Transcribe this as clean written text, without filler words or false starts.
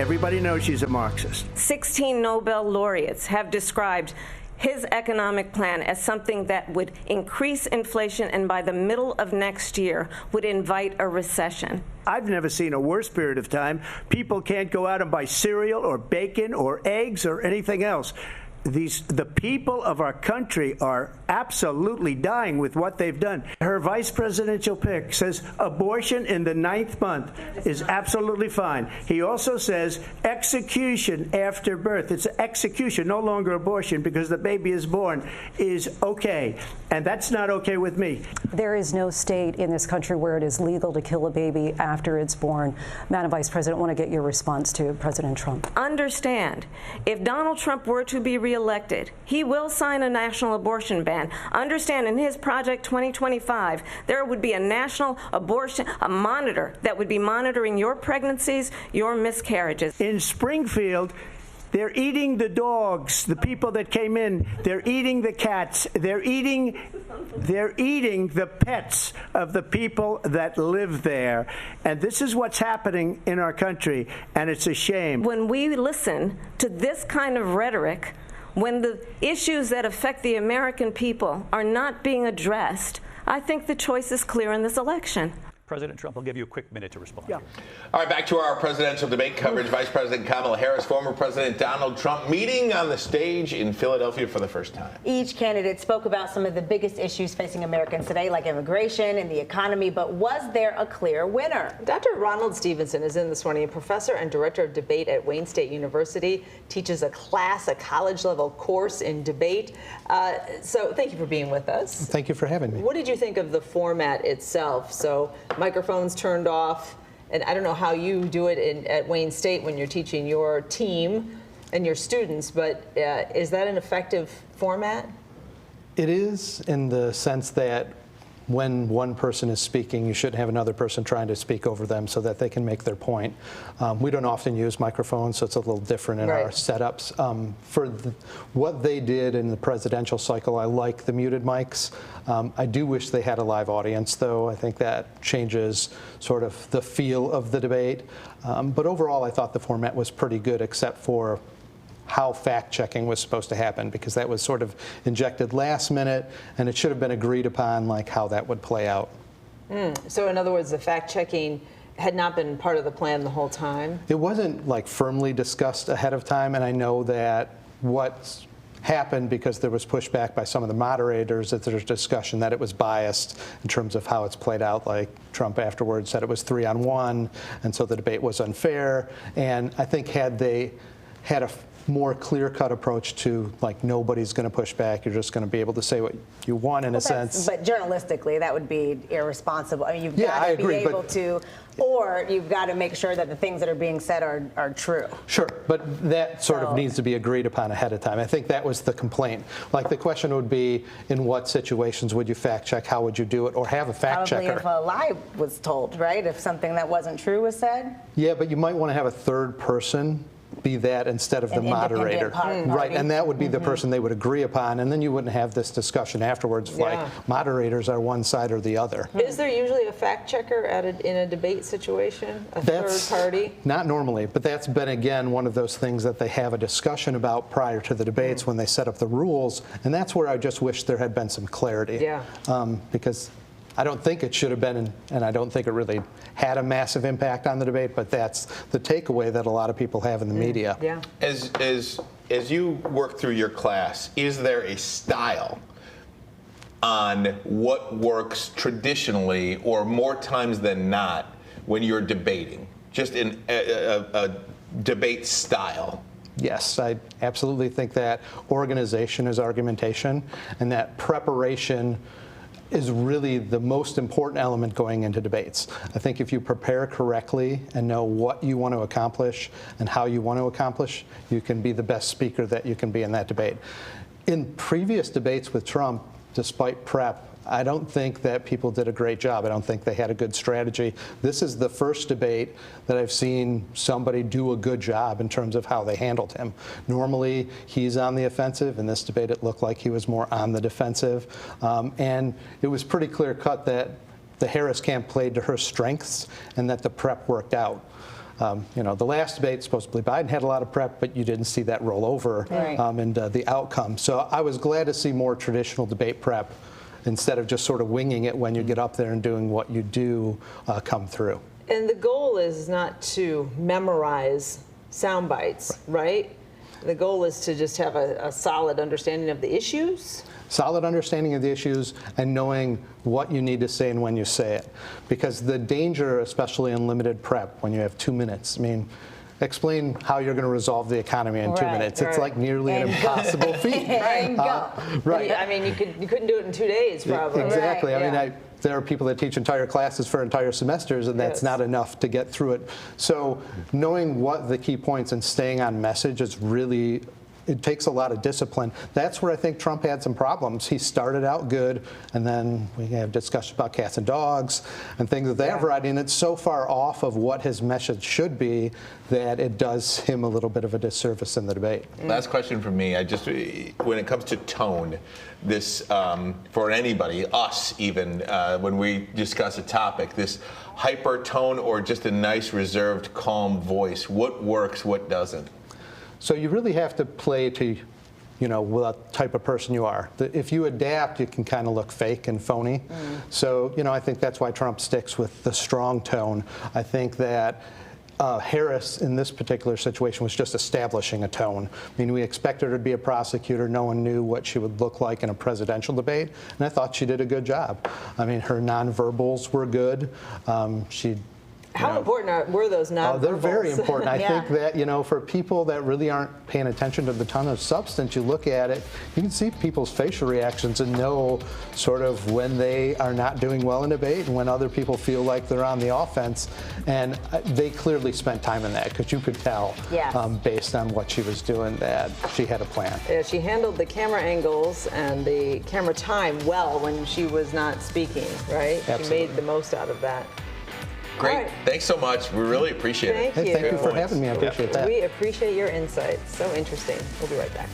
Everybody knows she's a Marxist. 16 Nobel laureates have described his economic plan as something that would increase inflation and by the middle of next year would invite a recession. I've never seen a worse period of time. People can't go out and buy cereal or bacon or eggs or anything else. The people of our country are absolutely dying with what they've done. Her vice presidential pick says abortion in the 9th month is absolutely fine. He also says execution after birth. It's execution, no longer abortion, because the baby is born, is okay. And that's not okay with me. There is no state in this country where it is legal to kill a baby after it's born. Madam Vice President, I want to get your response to President Trump. Understand, if Donald Trump were to be reelected, he will sign a national abortion ban. Understand, in his Project 2025, there would be a national abortion, a monitor that would be monitoring your pregnancies, your miscarriages. In Springfield, they're eating the dogs, the people that came in. They're eating the cats. They're eating the pets of the people that live there. And this is what's happening in our country, and it's a shame. When we listen to this kind of rhetoric, when the issues that affect the American people are not being addressed, I think the choice is clear in this election. President Trump, I'll give you a quick minute to respond. Yeah. All right, back to our presidential debate coverage. Vice President Kamala Harris, former President Donald Trump, meeting on the stage in Philadelphia for the first time. Each candidate spoke about some of the biggest issues facing Americans today, like immigration and the economy, but was there a clear winner? Dr. Ronald Stevenson is in this morning, a professor and director of debate at Wayne State University, teaches a college-level course in debate. So thank you for being with us. Thank you for having me. What did you think of the format itself? So microphones turned off, and I don't know how you do it at Wayne State when you're teaching your team and your students, but is that an effective format? It is, in the sense that when one person is speaking, you shouldn't have another person trying to speak over them so that they can make their point. We don't often use microphones, so it's a little different in our setups. What they did in the presidential cycle, I like the muted mics. I do wish they had a live audience, though. I think that changes sort of the feel of the debate. But overall, I thought the format was pretty good, except for how fact-checking was supposed to happen, because that was sort of injected last minute, and it should have been agreed upon, like how that would play out. So in other words, the fact-checking had not been part of the plan the whole time? It wasn't like firmly discussed ahead of time, and I know that what's happened, because there was pushback by some of the moderators, that there's discussion that it was biased in terms of how it's played out. Like Trump afterwards said it was 3-on-1, and so the debate was unfair. And I think had they had a more clear-cut approach to, like, nobody's going to push back, you're just going to be able to say what you want in a sense. But journalistically, that would be irresponsible. I mean, you've got to agree, be able to, or you've got to make sure that the things that are being said are true. Sure, but that sort of needs to be agreed upon ahead of time. I think that was the complaint. Like, the question would be, in what situations would you fact-check? How would you do it? Or have a fact-checker? Probably if a lie was told, right? If something that wasn't true was said? Yeah, but you might want to have a third person be that instead of the moderator. Right, and that would be the person they would agree upon, and then you wouldn't have this discussion afterwards like moderators are one side or the other. Is there usually a fact checker in a debate situation, third party? Not normally, but that's been, again, one of those things that they have a discussion about prior to the debates when they set up the rules, and that's where I just wish there had been some clarity. Because I don't think it should have been, and I don't think it really had a massive impact on the debate, but that's the takeaway that a lot of people have in the media. Yeah. As you work through your class, is there a style on what works traditionally or more times than not when you're debating? Just in a debate style? Yes, I absolutely think that organization is argumentation, and that preparation is really the most important element going into debates. I think if you prepare correctly and know what you want to accomplish and how you want to accomplish, you can be the best speaker that you can be in that debate. In previous debates with Trump, despite prep, I don't think that people did a great job. I don't think they had a good strategy. This is the first debate that I've seen somebody do a good job in terms of how they handled him. Normally, he's on the offensive. In this debate, it looked like he was more on the defensive. And it was pretty clear cut that the Harris camp played to her strengths and that the prep worked out. The last debate, supposedly Biden had a lot of prep, but you didn't see that roll over into the outcome. So I was glad to see more traditional debate prep instead of just sort of winging it when you get up there and doing what you do come through. And the goal is not to memorize sound bites, right? The goal is to just have a solid understanding of the issues. Solid understanding of the issues and knowing what you need to say and when you say it. Because the danger, especially in limited prep, when you have 2 minutes, explain how you're going to resolve the economy in 2 minutes. It's like nearly an impossible feat. Right. I mean, you couldn't do it in 2 days, probably. Exactly. There are people that teach entire classes for entire semesters, and that's not enough to get through it. So knowing what the key points and staying on message is really, it takes a lot of discipline. That's where I think Trump had some problems. He started out good, and then we have discussion about cats and dogs and things of that variety, and it's so far off of what his message should be that it does him a little bit of a disservice in the debate. Last question from me. When it comes to tone, this, for anybody, us even, when we discuss a topic, this hyper tone or just a nice, reserved, calm voice, what works, what doesn't? So you really have to play to, what type of person you are. If you adapt, you can kind of look fake and phony. So, I think that's why Trump sticks with the strong tone. I think that Harris, in this particular situation, was just establishing a tone. We expected her to be a prosecutor. No one knew what she would look like in a presidential debate, and I thought she did a good job. Her nonverbals were good. How important were those nonverbals? They're very important. I think that, for people that really aren't paying attention to the ton of substance, you look at it, you can see people's facial reactions and know sort of when they are not doing well in debate and when other people feel like they're on the offense. And they clearly spent time in that because you could tell based on what she was doing that she had a plan. Yeah, she handled the camera angles and the camera time well when she was not speaking, right? Absolutely. She made the most out of that. Great. Right. Thanks so much. We really appreciate it. Thank you. Thank you for having me. I appreciate that. We appreciate your insights. So interesting. We'll be right back.